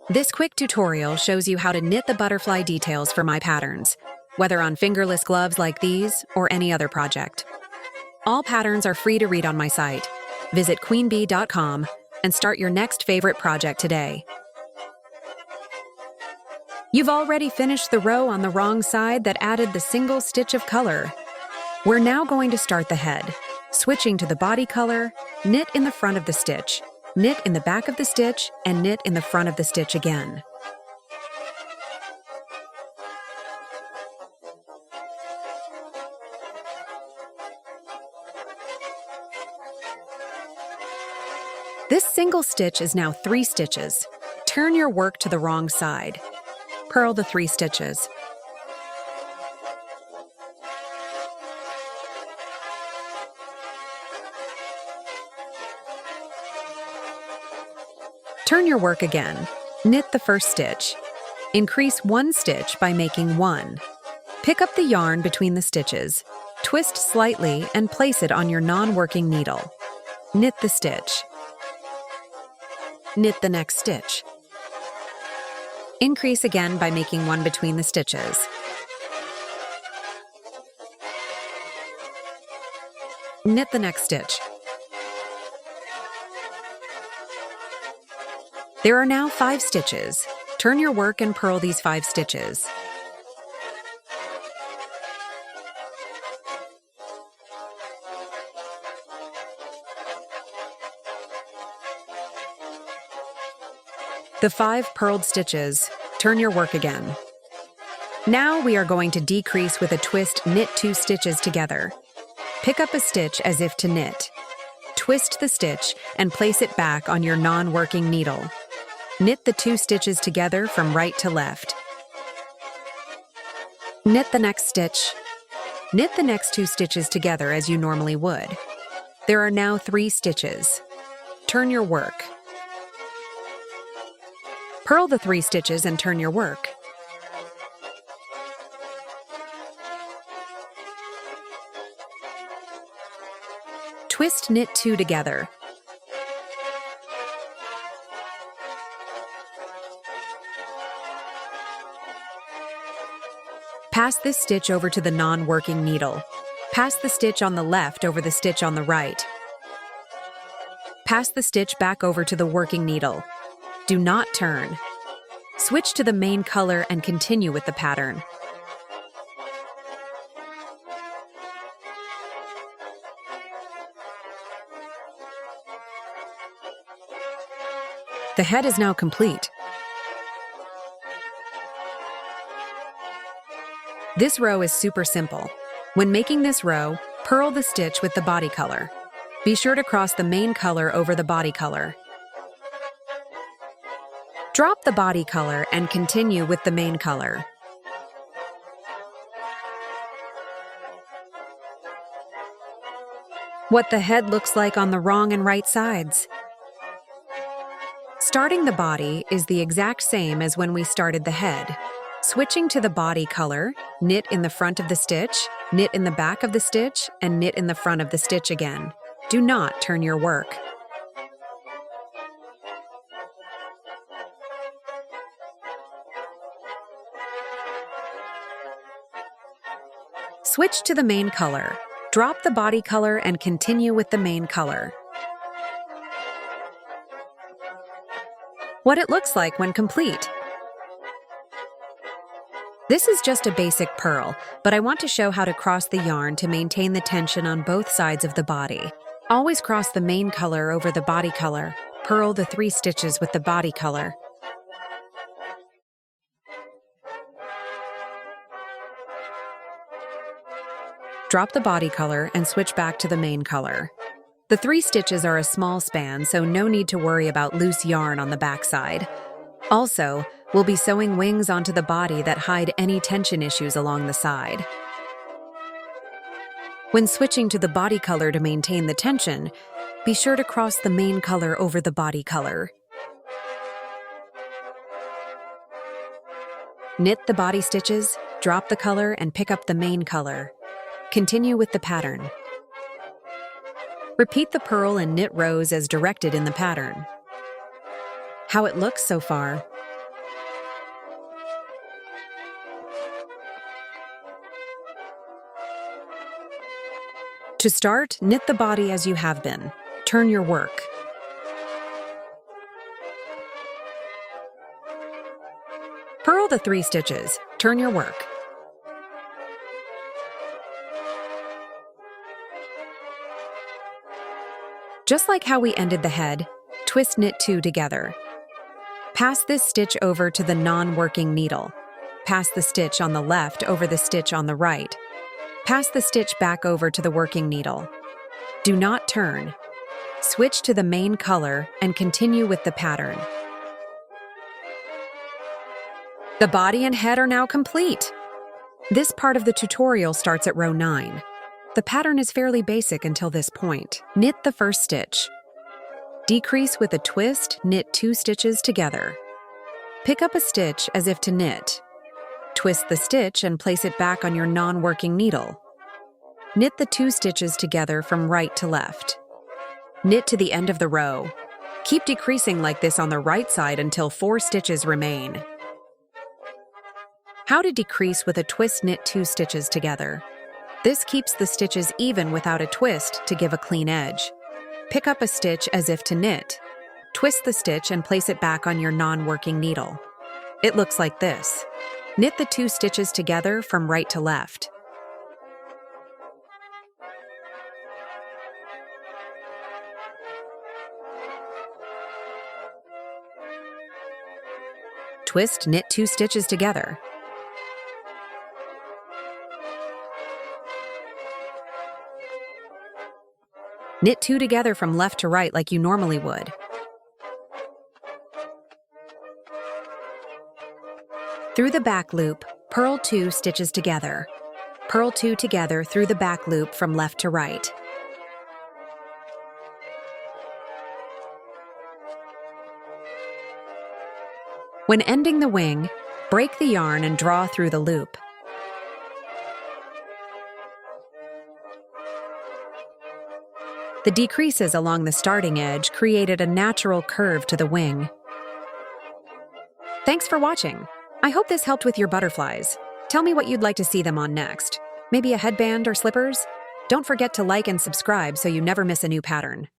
This quick tutorial shows you how to knit the butterfly details for my patterns, whether on fingerless gloves like these or any other project. All patterns are free to read on my site. Visit KweenBee.com and start your next favorite project today. You've already finished the row on the wrong side that added the single stitch of color. We're now going to start the head. Switching to the body color, knit in the front of the stitch, knit in the back of the stitch, and knit in the front of the stitch again. This single stitch is now 3 stitches. Turn your work to the wrong side. Purl the 3 stitches. Turn your work again. Knit the first stitch. Increase 1 stitch by making 1. Pick up the yarn between the stitches. Twist slightly and place it on your non-working needle. Knit the stitch. Knit the next stitch. Increase again by making 1 between the stitches. Knit the next stitch. There are now 5 stitches. Turn your work and purl these 5 stitches. The 5 purled stitches, turn your work again. Now we are going to decrease with a twist, knit 2 stitches together. Pick up a stitch as if to knit. Twist the stitch and place it back on your non-working needle. Knit the 2 stitches together from right to left. Knit the next stitch. Knit the next 2 stitches together as you normally would. There are now 3 stitches. Turn your work. Purl the 3 stitches and turn your work. Twist, knit 2 together. Pass this stitch over to the non-working needle. Pass the stitch on the left over the stitch on the right. Pass the stitch back over to the working needle. Do not turn. Switch to the main color and continue with the pattern. The head is now complete. This row is super simple. When making this row, purl the stitch with the body color. Be sure to cross the main color over the body color. Drop the body color and continue with the main color. What the head looks like on the wrong and right sides. Starting the body is the exact same as when we started the head. Switching to the body color, knit in the front of the stitch, knit in the back of the stitch, and knit in the front of the stitch again. Do not turn your work. Switch to the main color. Drop the body color and continue with the main color. What it looks like when complete. This is just a basic purl, but I want to show how to cross the yarn to maintain the tension on both sides of the body. Always cross the main color over the body color. Purl the 3 stitches with the body color. Drop the body color and switch back to the main color. The 3 stitches are a small span, so no need to worry about loose yarn on the back side. Also, we'll be sewing wings onto the body that hide any tension issues along the side. When switching to the body color to maintain the tension, be sure to cross the main color over the body color. Knit the body stitches, drop the color, and pick up the main color. Continue with the pattern. Repeat the purl and knit rows as directed in the pattern. How it looks so far. To start, knit the body as you have been. Turn your work. Purl the 3 stitches. Turn your work. Just like how we ended the head, twist knit 2 together. Pass this stitch over to the non-working needle. Pass the stitch on the left over the stitch on the right. Pass the stitch back over to the working needle. Do not turn. Switch to the main color and continue with the pattern. The body and head are now complete. This part of the tutorial starts at row 9. The pattern is fairly basic until this point. Knit the first stitch. Decrease with a twist, knit 2 stitches together. Pick up a stitch as if to knit. Twist the stitch and place it back on your non-working needle. Knit the 2 stitches together from right to left. Knit to the end of the row. Keep decreasing like this on the right side until 4 stitches remain. How to decrease with a twist, knit 2 stitches together. This keeps the stitches even without a twist to give a clean edge. Pick up a stitch as if to knit. Twist the stitch and place it back on your non-working needle. It looks like this. Knit the 2 stitches together from right to left. Twist, knit 2 stitches together. Knit 2 together from left to right like you normally would. Through the back loop, purl 2 stitches together. Purl 2 together through the back loop from left to right. When ending the wing, break the yarn and draw through the loop. The decreases along the starting edge created a natural curve to the wing. Thanks for watching. I hope this helped with your butterflies. Tell me what you'd like to see them on next. Maybe a headband or slippers? Don't forget to like and subscribe so you never miss a new pattern.